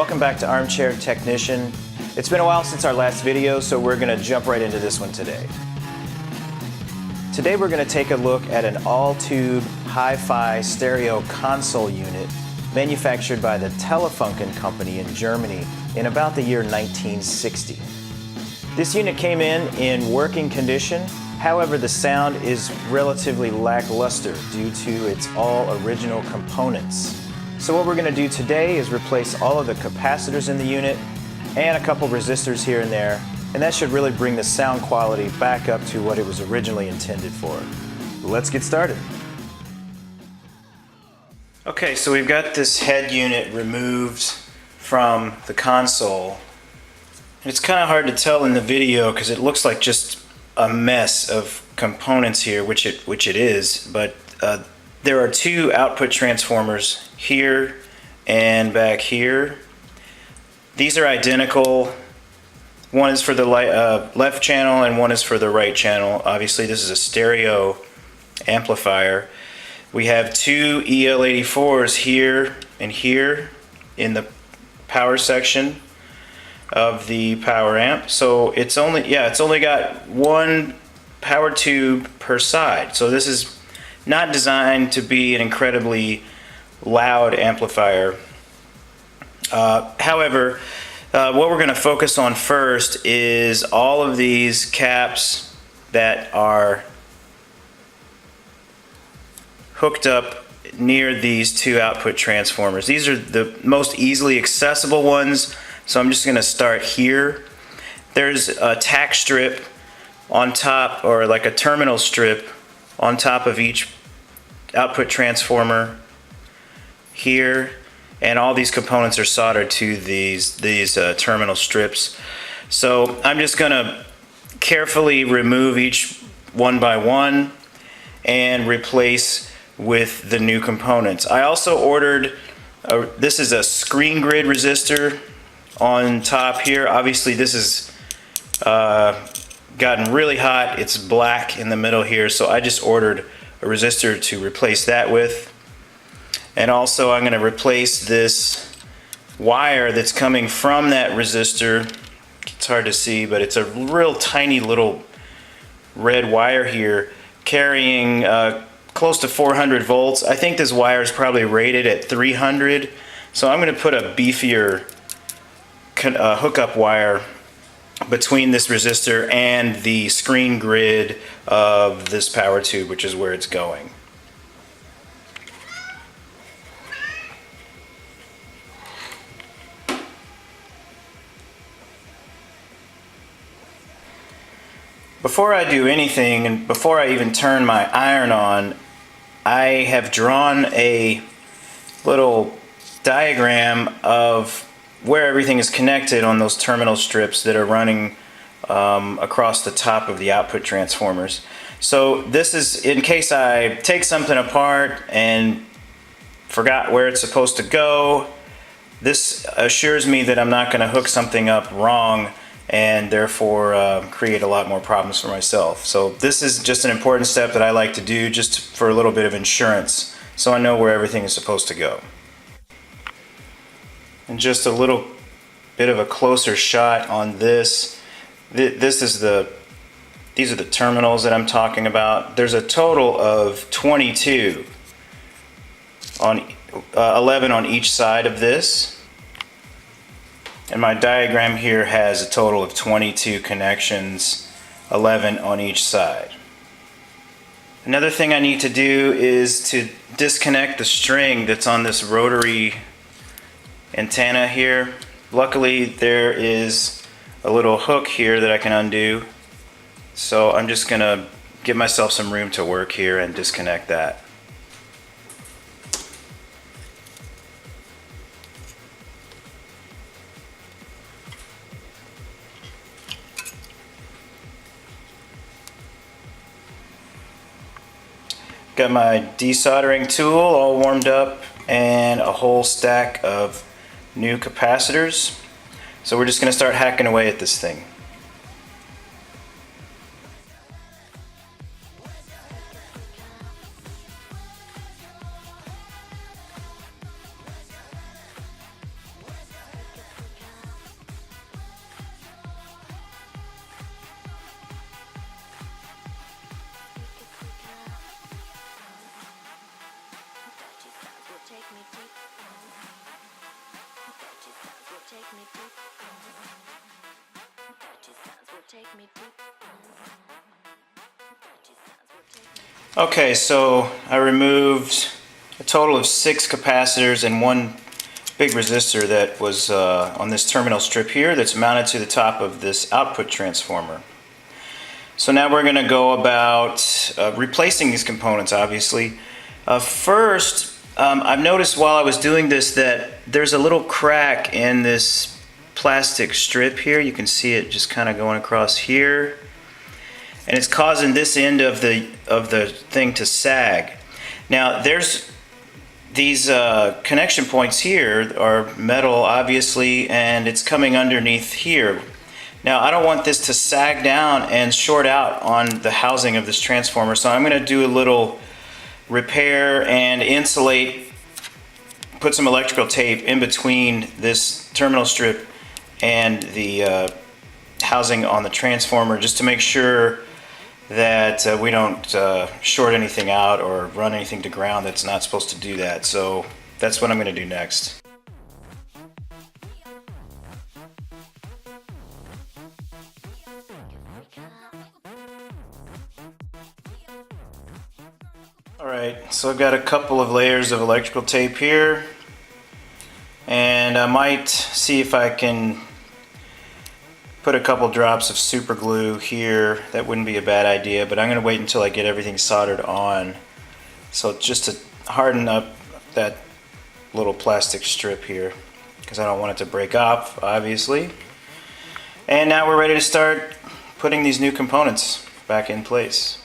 welcome back to Armchair Technician. It's been a while since our last video, so we're going to jump right into this one today. Today we're going to take a look at an all-tube hi-fi stereo console unit manufactured by the Telefunken company in Germany in about the year 1960. This unit came in working condition. However, the sound is relatively lackluster due to its all original components. So what we're going to do today is replace all of the capacitors in the unit and a couple resistors here and there, and that should really bring the sound quality back up to what it was originally intended for. Let's get started. Okay, so we've got this head unit removed from the console. It's kind of hard to tell in the video because it looks like just a mess of components here, which it is, but there are two output transformers here and back here. These are identical. One is for the left channel and one is for the right channel. Obviously this is a stereo amplifier. We have two EL84s here and here in the power section of the power amp. So it's only got one power tube per side. So this is not designed to be an incredibly loud amplifier. However, what we're going to focus on first is all of these caps that are hooked up near these two output transformers. These are the most easily accessible ones, so I'm just going to start here. There's a tack strip on top, or like a terminal strip on top of each output transformer here, and all these components are soldered to these terminal strips. So I'm just going to carefully remove each one by one and replace with the new components. I also ordered this is a screen grid resistor on top here. Obviously this is gotten really hot. It's black in the middle here, so I just ordered a resistor to replace that with. And also I'm going to replace this wire that's coming from that resistor. It's hard to see, but it's a real tiny little red wire here carrying close to 400 volts. I think this wire is probably rated at 300, so I'm going to put a beefier hookup wire between this resistor and the screen grid of this power tube, which is where it's going. Before I do anything, and before I even turn my iron on, I have drawn a little diagram of where everything is connected on those terminal strips that are running across the top of the output transformers. So this is in case I take something apart and forgot where it's supposed to go. This assures me that I'm not going to hook something up wrong and therefore create a lot more problems for myself. So this is just an important step that I like to do just for a little bit of insurance, so I know where everything is supposed to go. And just a little bit of a closer shot on this. These are the terminals that I'm talking about. There's a total of 22 on 11 on each side of this. And my diagram here has a total of 22 connections, 11 on each side. Another thing I need to do is to disconnect the string that's on this rotary antenna here. Luckily there is a little hook here that I can undo. So I'm just going to give myself some room to work here and disconnect that. Got my desoldering tool all warmed up and a whole stack of new capacitors. So we're just going to start hacking away at this thing. Okay, so I removed a total of 6 capacitors and 1 big resistor that was on this terminal strip here that's mounted to the top of this output transformer. So now we're going to go about replacing these components, obviously. First, I've noticed while I was doing this that there's a little crack in this plastic strip here. You can see it just kind of going across here. And it's causing this end of the thing to sag. Now there's these connection points here are metal, obviously, and it's coming underneath here. Now I don't want this to sag down and short out on the housing of this transformer, so I'm going to do a little repair and insulate, put some electrical tape in between this terminal strip and the housing on the transformer, just to make sure that we don't short anything out or run anything to ground that's not supposed to do that. So that's what I'm going to do next. Alright, so I've got a couple of layers of electrical tape here, and I might see if I can put a couple drops of super glue here. That wouldn't be a bad idea, but I'm going to wait until I get everything soldered on. So just to harden up that little plastic strip here, because I don't want it to break off, obviously. And now we're ready to start putting these new components back in place.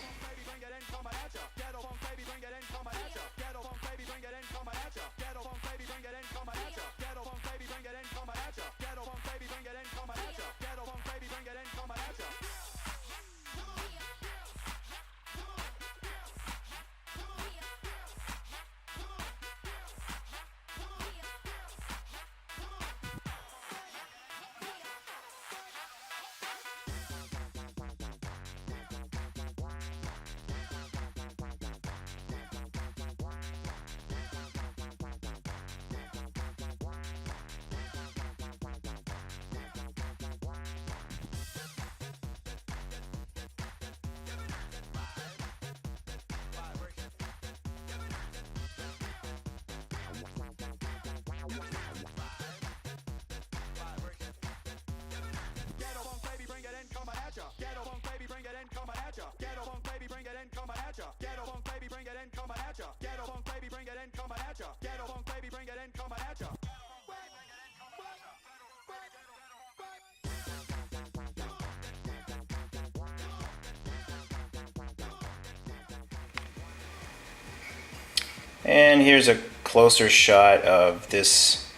And here's a closer shot of this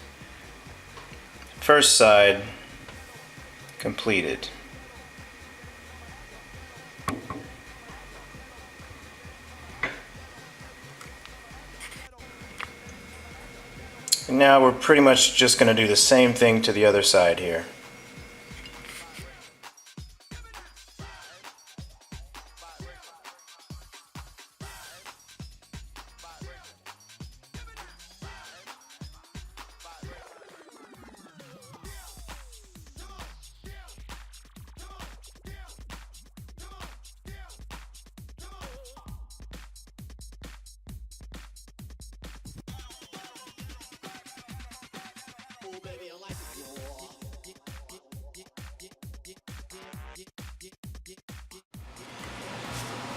first side completed. And now we're pretty much just going to do the same thing to the other side here.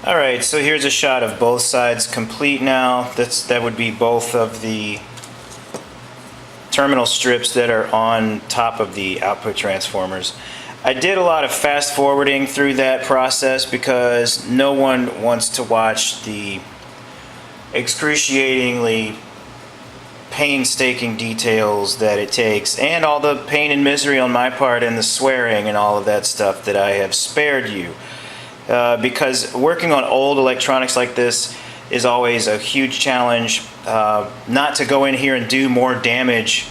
Alright, so here's a shot of both sides complete now. That would be both of the terminal strips that are on top of the output transformers. I did a lot of fast forwarding through that process because no one wants to watch the excruciatingly painstaking details that it takes, and all the pain and misery on my part and the swearing and all of that stuff that I have spared you. Because working on old electronics like this is always a huge challenge, not to go in here and do more damage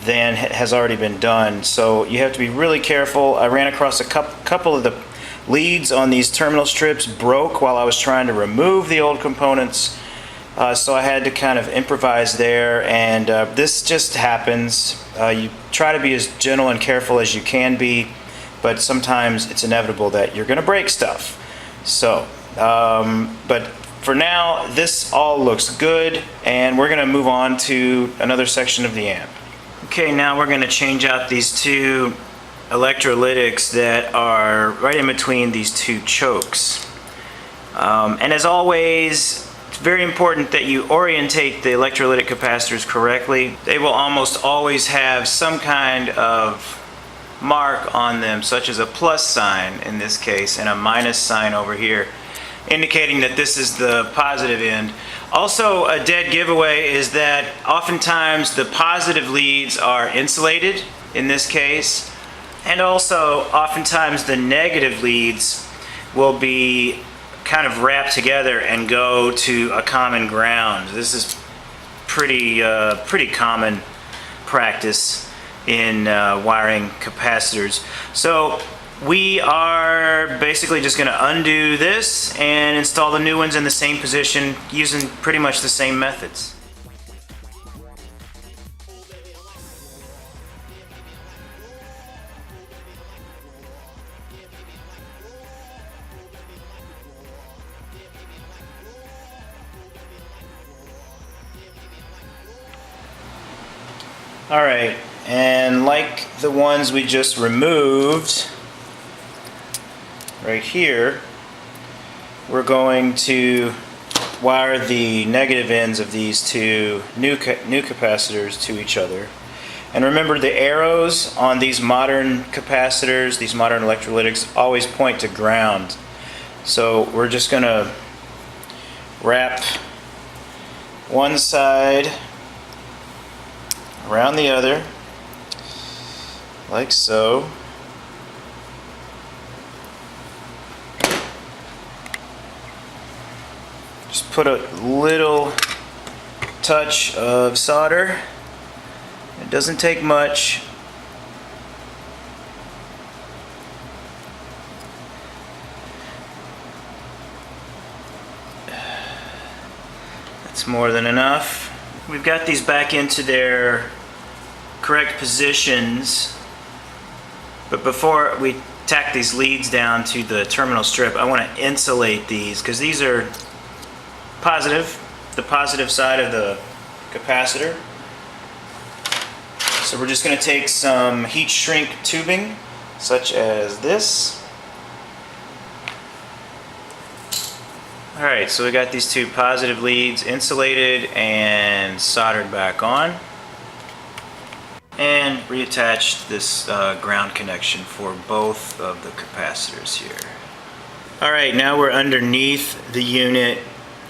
than has already been done. So you have to be really careful. I ran across a couple of the leads on these terminal strips broke while I was trying to remove the old components, So I had to kind of improvise there, and this just happens. You try to be as gentle and careful as you can be, but sometimes it's inevitable that you're going to break stuff. So, but for now, this all looks good, and we're going to move on to another section of the amp. Okay, now we're going to change out these two electrolytics that are right in between these two chokes. And as always, it's very important that you orientate the electrolytic capacitors correctly. They will almost always have some kind of mark on them, such as a plus sign in this case and a minus sign over here, indicating that this is the positive end. Also, a dead giveaway is that oftentimes the positive leads are insulated in this case, and also oftentimes the negative leads will be kind of wrapped together and go to a common ground. This is pretty common practice in wiring capacitors. So we are basically just going to undo this and install the new ones in the same position using pretty much the same methods. Alright, and like the ones we just removed right here, we're going to wire the negative ends of these two new capacitors to each other. And remember, the arrows on these modern capacitors, these modern electrolytics, always point to ground. So we're just going to wrap one side around the other, like so. Just put a little touch of solder. It doesn't take much. That's more than enough. We've got these back into their correct positions, but before we tack these leads down to the terminal strip, I want to insulate these because these are positive, the positive side of the capacitor. So we're just going to take some heat shrink tubing, such as this. Alright, so we got these two positive leads insulated and soldered back on. And reattached this ground connection for both of the capacitors here. Alright, now we're underneath the unit,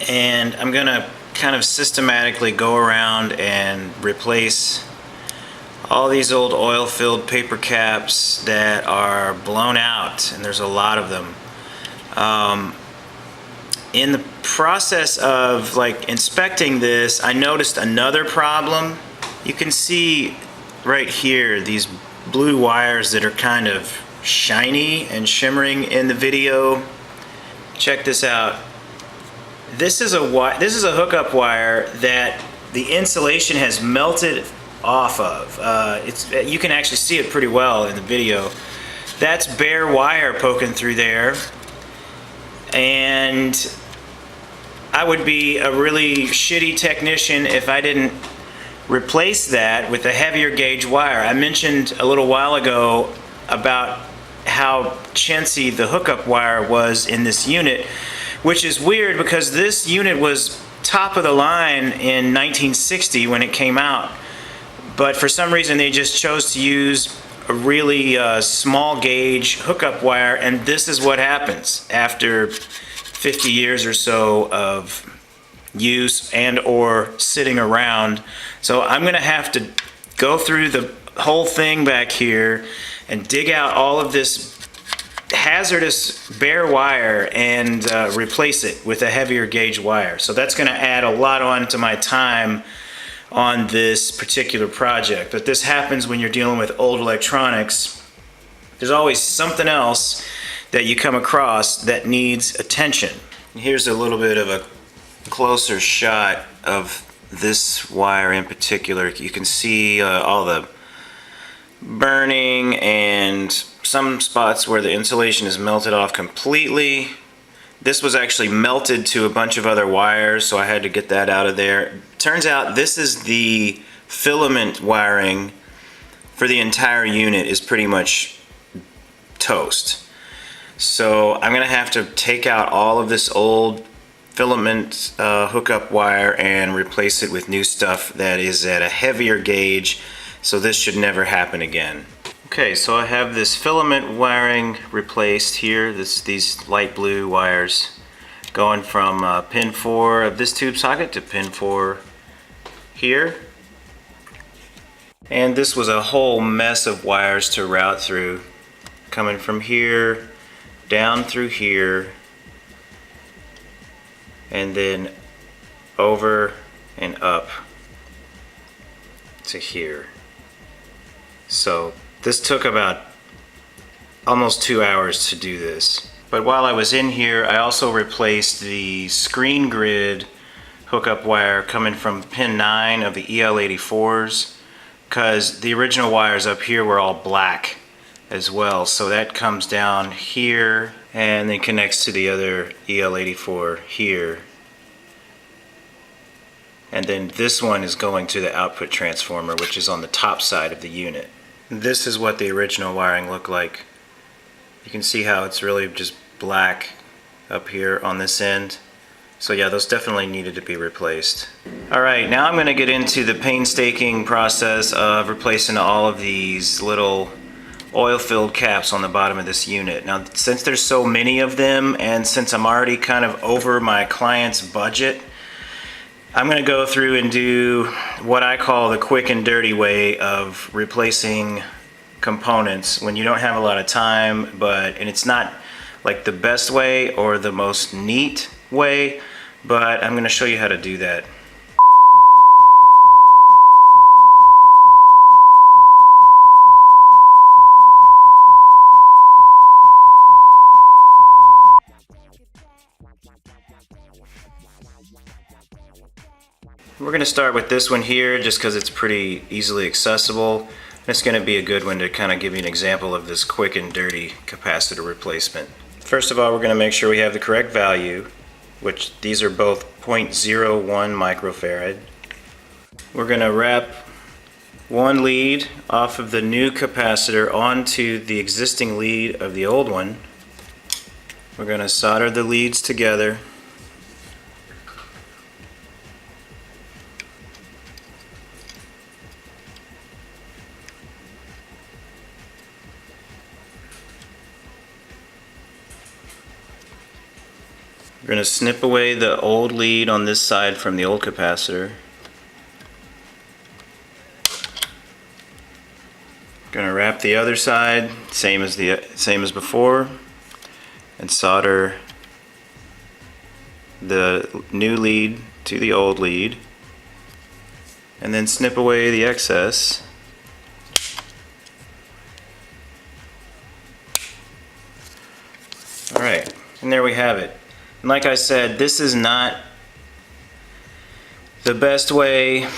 and I'm going to kind of systematically go around and replace all these old oil-filled paper caps that are blown out, and there's a lot of them. In the process of inspecting this, I noticed another problem. You can see right here these blue wires that are kind of shiny and shimmering in the video. Check this out. This is a hookup wire that the insulation has melted off of. You can actually see it pretty well in the video. That's bare wire poking through there, and I would be a really shitty technician if I didn't replace that with a heavier gauge wire. I mentioned a little while ago about how chintzy the hookup wire was in this unit, which is weird because this unit was top of the line in 1960 when it came out, but for some reason they just chose to use a really small gauge hookup wire, and this is what happens after 50 years or so of use and or sitting around. So I'm going to have to go through the whole thing back here and dig out all of this hazardous bare wire and replace it with a heavier gauge wire. So that's going to add a lot on to my time on this particular project. But this happens when you're dealing with old electronics. There's always something else that you come across that needs attention. And here's a little bit of a closer shot of this wire in particular, you can see all the burning and some spots where the insulation is melted off completely. This was actually melted to a bunch of other wires, so I had to get that out of there. Turns out this is the filament wiring for the entire unit is pretty much toast. So I'm gonna have to take out all of this old filament hookup wire and replace it with new stuff that is at a heavier gauge, so this should never happen again. Okay, so I have this filament wiring replaced here, these light blue wires going from pin 4 of this tube socket to pin 4 here. And this was a whole mess of wires to route through, coming from here down through here and then over and up to here. So this took about almost 2 hours to do this. But while I was in here, I also replaced the screen grid hookup wire coming from pin 9 of the EL84s, because the original wires up here were all black as well. So that comes down here and then connects to the other EL84 here. And then this one is going to the output transformer, which is on the top side of the unit. This is what the original wiring looked like. You can see how it's really just black up here on this end. So yeah, those definitely needed to be replaced. Alright, now I'm going to get into the painstaking process of replacing all of these little oil-filled caps on the bottom of this unit. Now, since there's so many of them, and since I'm already kind of over my client's budget, I'm going to go through and do what I call the quick and dirty way of replacing components when you don't have a lot of time, and it's not like the best way or the most neat way, but I'm going to show you how to do that. We're going to start with this one here just because it's pretty easily accessible. It's going to be a good one to kind of give you an example of this quick and dirty capacitor replacement. First of all, we're going to make sure we have the correct value, which these are both 0.01 microfarad. We're going to wrap one lead off of the new capacitor onto the existing lead of the old one. We're going to solder the leads together. We're going to snip away the old lead on this side from the old capacitor. Going to wrap the other side, same as before, and solder the new lead to the old lead, and then snip away the excess. Alright, and there we have it. And like I said, this is not the best way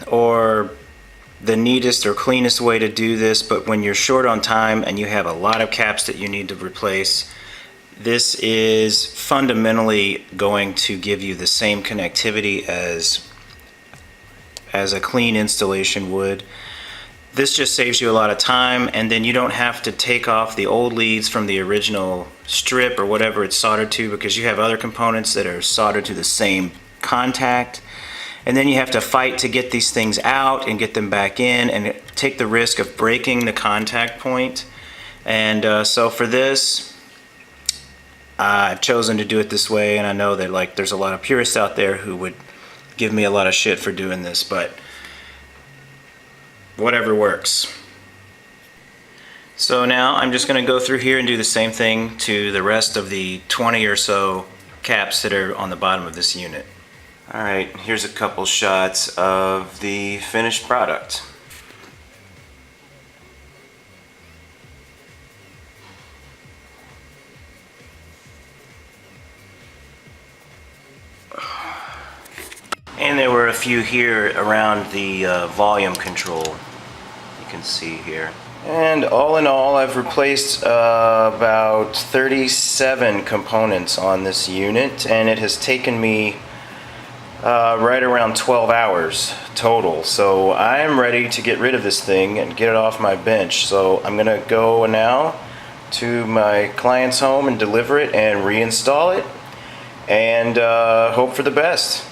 or the neatest or cleanest way to do this, but when you're short on time and you have a lot of caps that you need to replace, this is fundamentally going to give you the same connectivity as a clean installation would. This just saves you a lot of time, and then you don't have to take off the old leads from the original strip or whatever it's soldered to, because you have other components that are soldered to the same contact, and then you have to fight to get these things out and get them back in and take the risk of breaking the contact point. And so for this, I've chosen to do it this way, and I know that there's a lot of purists out there who would give me a lot of shit for doing this, but whatever works. So now I'm just going to go through here and do the same thing to the rest of the 20 or so caps that are on the bottom of this unit. Alright, here's a couple shots of the finished product. And there were a few here around the volume control. You can see here. And all in all, I've replaced about 37 components on this unit, and it has taken me right around 12 hours total. So I'm ready to get rid of this thing and get it off my bench. So I'm gonna go now to my client's home and deliver it and reinstall it, and hope for the best.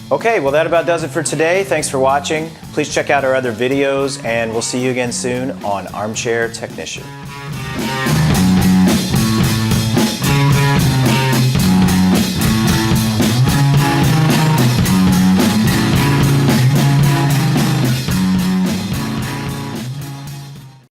Okay, well that about does it for today. Thanks for watching. Please check out our other videos, and we'll see you again soon on Armchair Technician.